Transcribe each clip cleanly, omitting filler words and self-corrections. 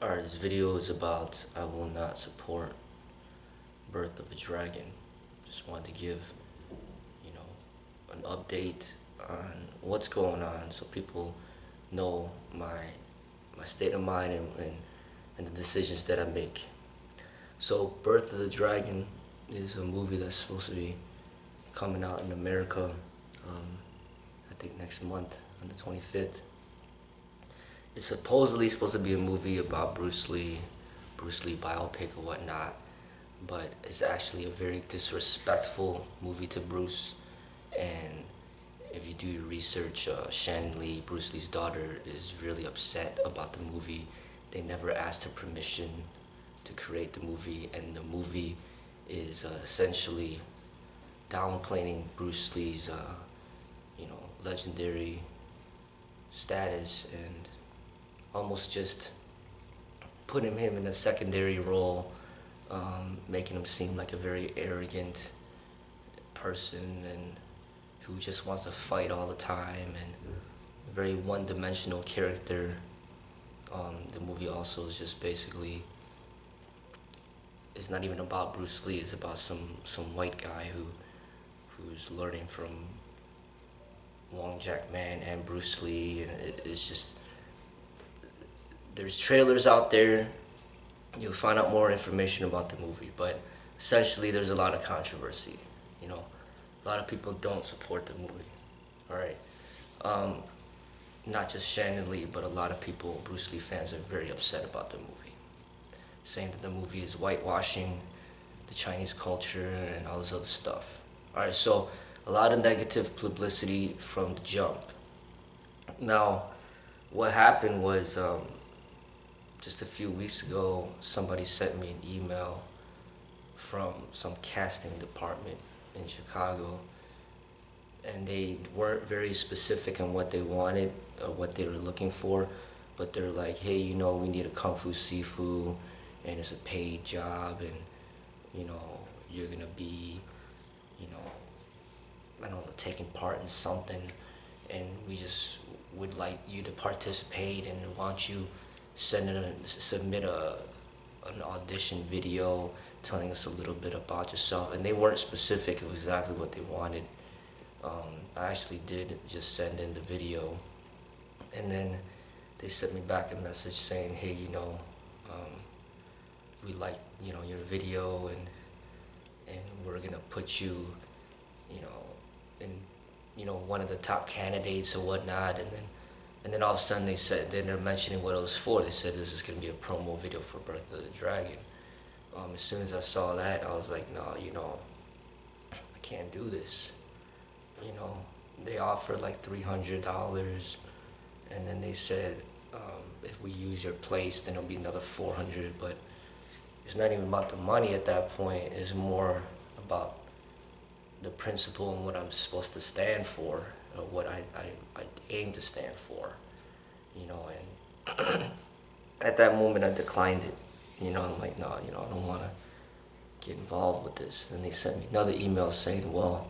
Alright, this video is about I will not support Birth of a Dragon. Just wanted to give, you know, an update on what's going on so people know my state of mind and the decisions that I make. So Birth of the Dragon is a movie that's supposed to be coming out in America, I think next month on the 25th. It's supposedly supposed to be a movie about Bruce Lee biopic or whatnot, but it's actually a very disrespectful movie to Bruce. And if you do your research, Shannon Lee, Bruce Lee's daughter, is really upset about the movie. They never asked her permission to create the movie, and the movie is essentially downplaying Bruce Lee's, legendary status and almost just putting him in a secondary role, making him seem like a very arrogant person and who just wants to fight all the time and a very one-dimensional character. The movie also is just basically, it's not even about Bruce Lee, it's about some white guy who's learning from Wong Jack Man and Bruce Lee, and it's just, there's trailers out there. You'll find out more information about the movie, but essentially there's a lot of controversy. You know, a lot of people don't support the movie. All right, not just Shannon Lee, but a lot of people, Bruce Lee fans, are very upset about the movie, saying that the movie is whitewashing the Chinese culture and all this other stuff. All right, so a lot of negative publicity from the jump. Now, what happened was, just a few weeks ago, somebody sent me an email from some casting department in Chicago, and they weren't very specific on what they wanted or what they were looking for, but they're like, hey, you know, we need a Kung Fu Sifu, and it's a paid job, and, you know, you're gonna be, you know, I don't know, taking part in something, and we just would like you to participate and want you submit an audition video telling us a little bit about yourself. And they weren't specific of exactly what they wanted. I actually did just send in the video, and then they sent me back a message saying, hey, you know, we like, you know, your video, and we're gonna put you, you know, in, you know, one of the top candidates or whatnot. And then all of a sudden they said, then they're mentioning what it was for. They said this is going to be a promo video for Birth of the Dragon. As soon as I saw that, I was like, no, you know, I can't do this. You know, they offered like $300, and then they said, if we use your place, then it'll be another $400. But it's not even about the money at that point. It's more about the principle and what I'm supposed to stand for, or what I aim to stand for, you know. And at that moment I declined it, you know. I'm like, no, you know, I don't want to get involved with this. And they sent me another email saying, well,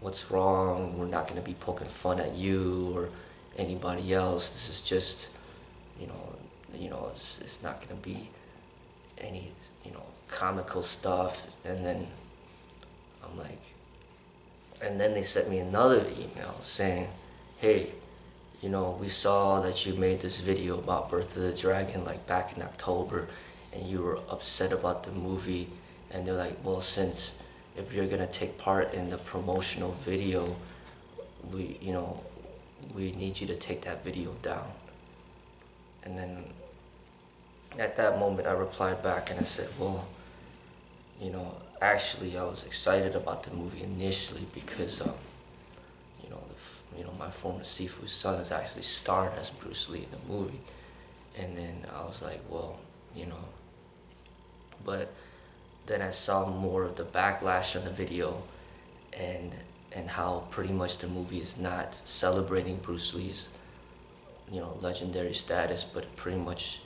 what's wrong? We're not going to be poking fun at you or anybody else. This is just, you know, it's not going to be any, you know, comical stuff. And then I'm like, and then they sent me another email saying, hey, you know, we saw that you made this video about Birth of the Dragon like back in October, and you were upset about the movie. And they're like, well, since if you're gonna take part in the promotional video, we need you to take that video down. And then at that moment I replied back and I said, well, you know, actually I was excited about the movie initially because my former Sifu's son is actually starred as Bruce Lee in the movie. And then I was like, well, you know, but then I saw more of the backlash on the video, and how pretty much the movie is not celebrating Bruce Lee's, you know, legendary status, but pretty much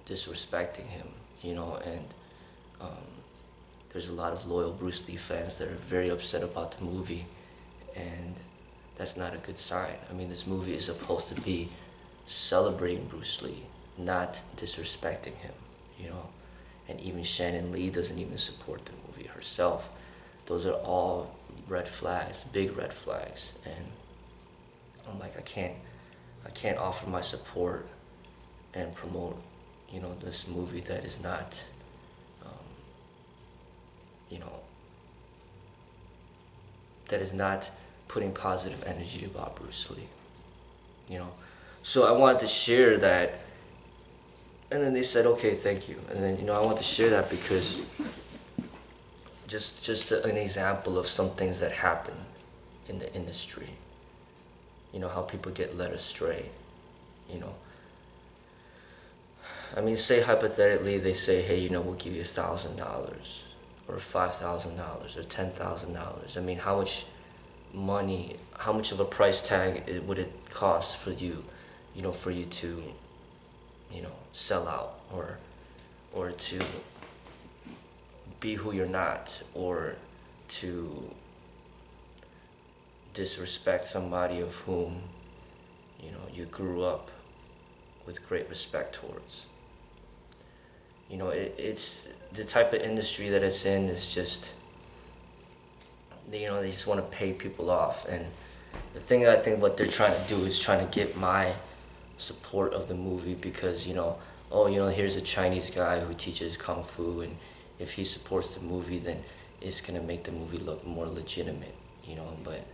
disrespecting him, you know. And there's a lot of loyal Bruce Lee fans that are very upset about the movie, and that's not a good sign. I mean, this movie is supposed to be celebrating Bruce Lee, not disrespecting him, you know. And even Shannon Lee doesn't even support the movie herself. Those are all red flags, big red flags. And I'm like, I can't offer my support and promote, you know, this movie that is not, you know, that is not putting positive energy about Bruce Lee, you know. So I wanted to share that, and then they said, okay, thank you. And then, you know, I want to share that because just an example of some things that happen in the industry. You know, how people get led astray, you know. I mean, say hypothetically, they say, hey, you know, we'll give you $1,000 or $5,000 or $10,000. I mean, how much money, how much of a price tag would it cost for you, you know, for you to, you know, sell out or to be who you're not, or to disrespect somebody of whom, you know, you grew up with great respect towards. You know, it's the type of industry that it's in is just, you know, they just want to pay people off. And the thing that I think what they're trying to do is trying to get my support of the movie because, you know, oh, you know, here's a Chinese guy who teaches Kung Fu, and if he supports the movie, then it's going to make the movie look more legitimate, you know. But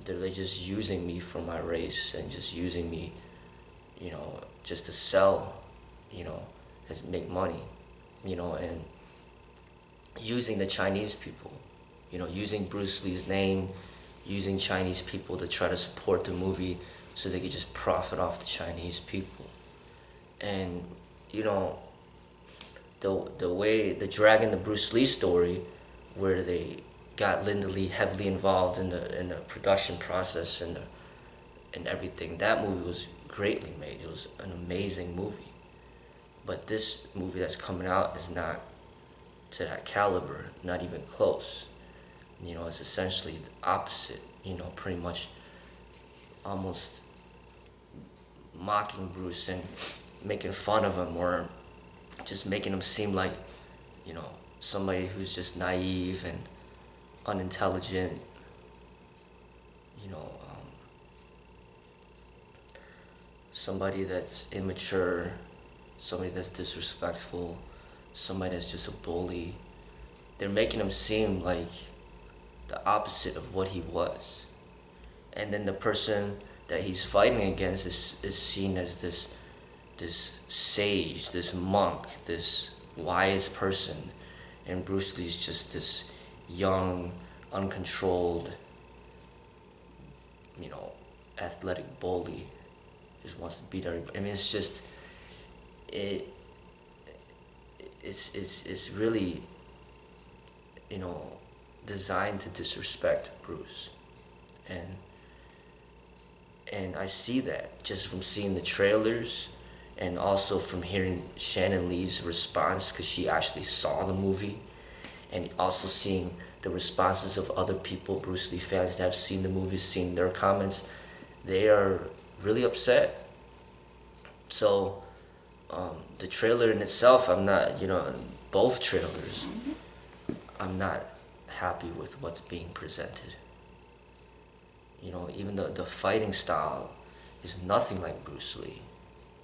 they're just using me for my race and just using me, you know, just to sell, you know, as make money, you know, and using the Chinese people, you know, using Bruce Lee's name, using Chinese people to try to support the movie so they could just profit off the Chinese people. And, you know, the way, the Dragon, the Bruce Lee story, where they got Linda Lee heavily involved in the production process and everything, that movie was greatly made. It was an amazing movie. But this movie that's coming out is not to that caliber, not even close. You know, it's essentially the opposite, you know, pretty much almost mocking Bruce and making fun of him, or just making him seem like, you know, somebody who's just naive and unintelligent, you know, somebody that's immature, somebody that's disrespectful, somebody that's just a bully. They're making him seem like the opposite of what he was. And then the person that he's fighting against is seen as this sage, this monk, this wise person. And Bruce Lee's just this young, uncontrolled, you know, athletic bully. Just wants to beat everybody. I mean, it's just, it's really, you know, designed to disrespect Bruce. And I see that just from seeing the trailers, and also from hearing Shannon Lee's response, because she actually saw the movie, and also seeing the responses of other people, Bruce Lee fans that have seen the movie, seeing their comments. They are really upset. So the trailer in itself, I'm not, you know, both trailers, I'm not happy with what's being presented. You know, even the fighting style is nothing like Bruce Lee.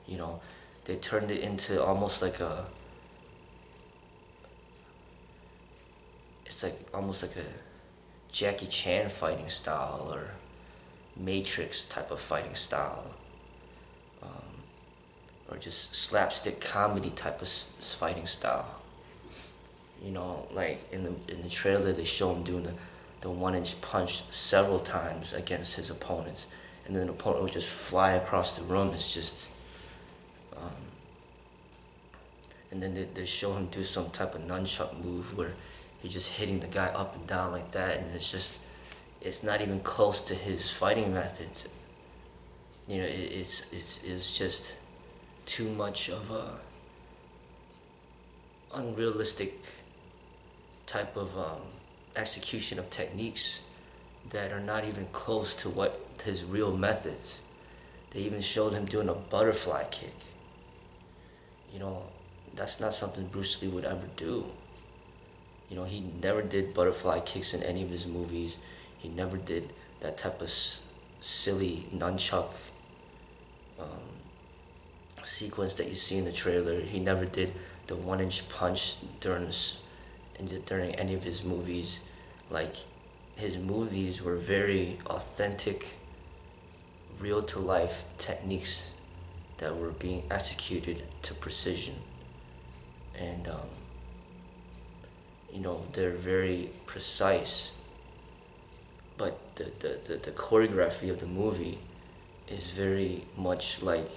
You know, they turned it into almost like a, it's like almost like a Jackie Chan fighting style, or Matrix type of fighting style, or just slapstick comedy type of fighting style. You know, like in the trailer, they show him doing the 1-inch punch several times against his opponents, and then the opponent would just fly across the room. It's just, and then they show him do some type of nunchuck move where he's just hitting the guy up and down like that, and it's just, it's not even close to his fighting methods. You know, it's just too much of a unrealistic type of execution of techniques that are not even close to what his real methods. They even showed him doing a butterfly kick. You know, that's not something Bruce Lee would ever do. You know, he never did butterfly kicks in any of his movies. He never did that type of silly nunchuck sequence that you see in the trailer. He never did the 1-inch punch during any of his movies. Like, his movies were very authentic, real to life techniques that were being executed to precision. And you know, they're very precise, but the choreography of the movie is very much like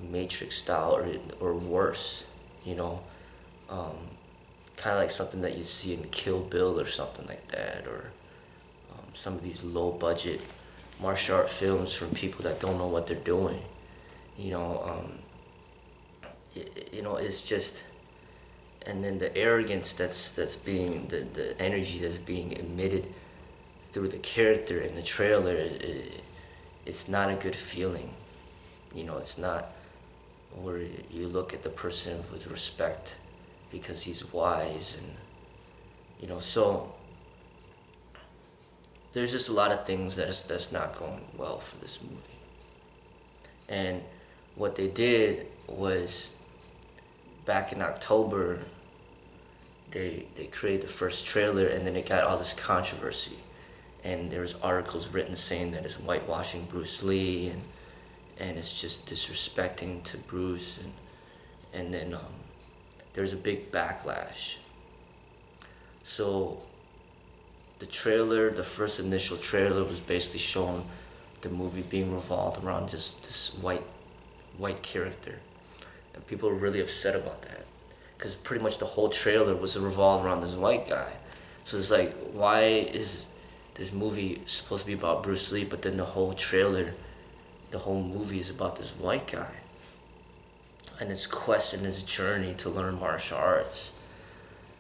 Matrix style, or worse, you know, kind of like something that you see in Kill Bill or something like that, or some of these low budget martial art films from people that don't know what they're doing. You know, it's just, and then the arrogance that's being, the energy that's being emitted through the character in the trailer, it's not a good feeling. You know, it's not where you look at the person with respect because he's wise, and you know, so there's just a lot of things that's not going well for this movie. And what they did was, back in October, they created the first trailer, and then it got all this controversy, and there was articles written saying that it's whitewashing Bruce Lee, and it's just disrespecting to Bruce, and then there's a big backlash. So the trailer, the first initial trailer, was basically showing the movie being revolved around just this white character, and people were really upset about that, because pretty much the whole trailer was revolved around this white guy. So it's like, why is this movie supposed to be about Bruce Lee, but then the whole trailer, the whole movie is about this white guy and his quest and his journey to learn martial arts?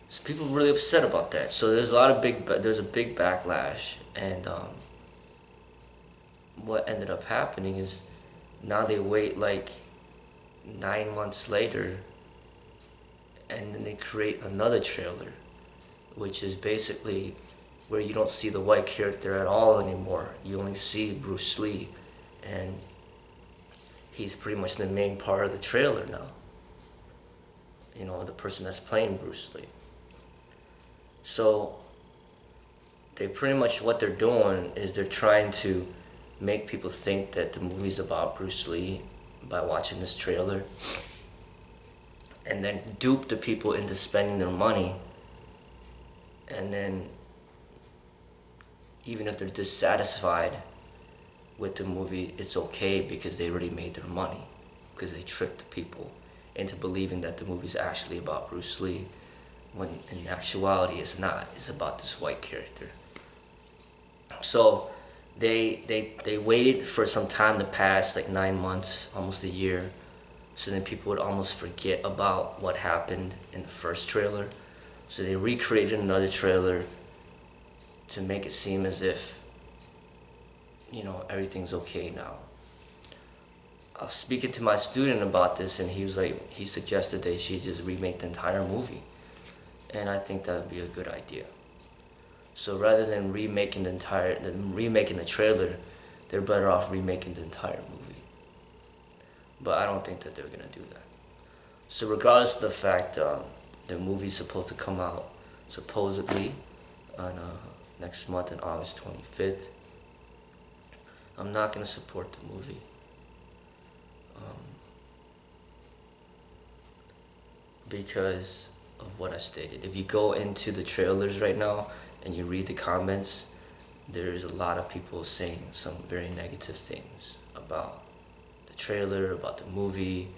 So people were really upset about that. So there's a big backlash, and what ended up happening is, now they wait like 9 months later, and then they create another trailer, which is basically where you don't see the white character at all anymore. You only see Bruce Lee, and he's pretty much the main part of the trailer now. You know, the person that's playing Bruce Lee. So they pretty much, what they're doing is they're trying to make people think that the movie's about Bruce Lee by watching this trailer, and then dupe the people into spending their money, and then even if they're dissatisfied with the movie, it's okay because they already made their money, because they tricked the people into believing that the movie's actually about Bruce Lee, when in actuality it's not. It's about this white character. So they waited for some time to pass, like 9 months, almost a year, so then people would almost forget about what happened in the first trailer. So they recreated another trailer to make it seem as if, you know, everything's okay now. I was speaking to my student about this, and he suggested they should just remake the entire movie, and I think that would be a good idea. So rather than remaking the trailer, they're better off remaking the entire movie. But I don't think that they're gonna do that. So regardless of the fact, the movie's supposed to come out supposedly on next month on August 25th. I'm not gonna support the movie. Because of what I stated. If you go into the trailers right now and you read the comments, there's a lot of people saying some very negative things about the trailer, about the movie,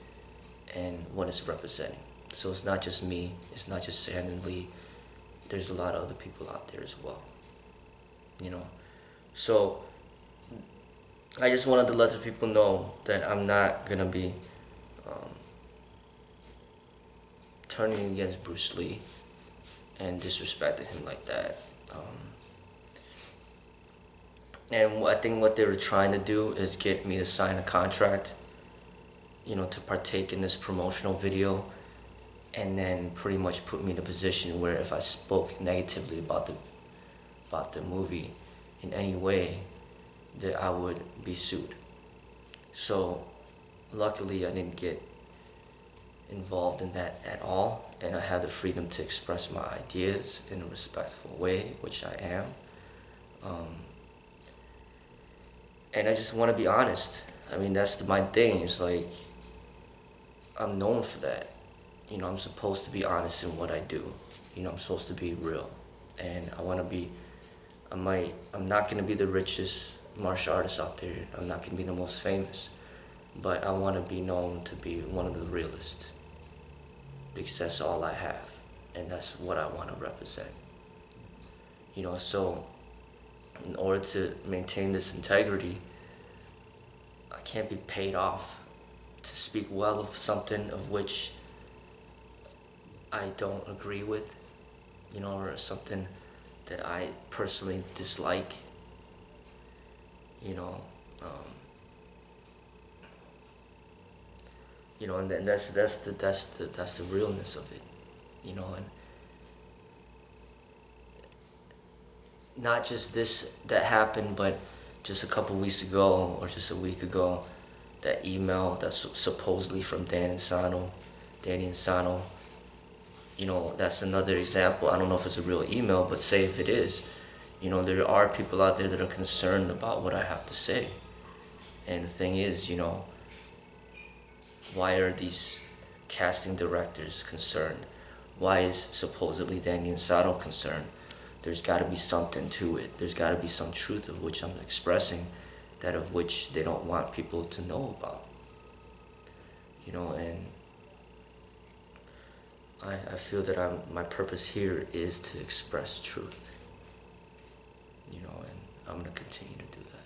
and what it's representing. So it's not just me, it's not just Sandon Lee, there's a lot of other people out there as well. You know? So I just wanted to let the people know that I'm not gonna be turning against Bruce Lee and disrespecting him like that. And I think what they were trying to do is get me to sign a contract, you know, to partake in this promotional video, and then pretty much put me in a position where if I spoke negatively about the movie in any way, that I would be sued. So luckily I didn't get involved in that at all, and I had the freedom to express my ideas in a respectful way, which I am. Um, and I just want to be honest. I mean, that's my thing. It's like, I'm known for that. You know, I'm supposed to be honest in what I do. You know, I'm supposed to be real. And I want to be, I'm not going to be the richest martial artist out there. I'm not going to be the most famous. But I want to be known to be one of the realest. Because that's all I have. And that's what I want to represent. You know, so in order to maintain this integrity, I can't be paid off to speak well of something of which I don't agree with, you know, or something that I personally dislike, you know. You know, and then that's the realness of it, you know. And not just this that happened, but just a couple weeks ago or just a week ago, that email that's supposedly from Danny Insano. You know, that's another example. I don't know if it's a real email, but say if it is, you know, there are people out there that are concerned about what I have to say. And the thing is, you know, why are these casting directors concerned? Why is supposedly Danny Insano concerned? There's got to be something to it. There's got to be some truth of which I'm expressing, that of which they don't want people to know about. You know, and I feel that my purpose here is to express truth. You know, and I'm going to continue to do that.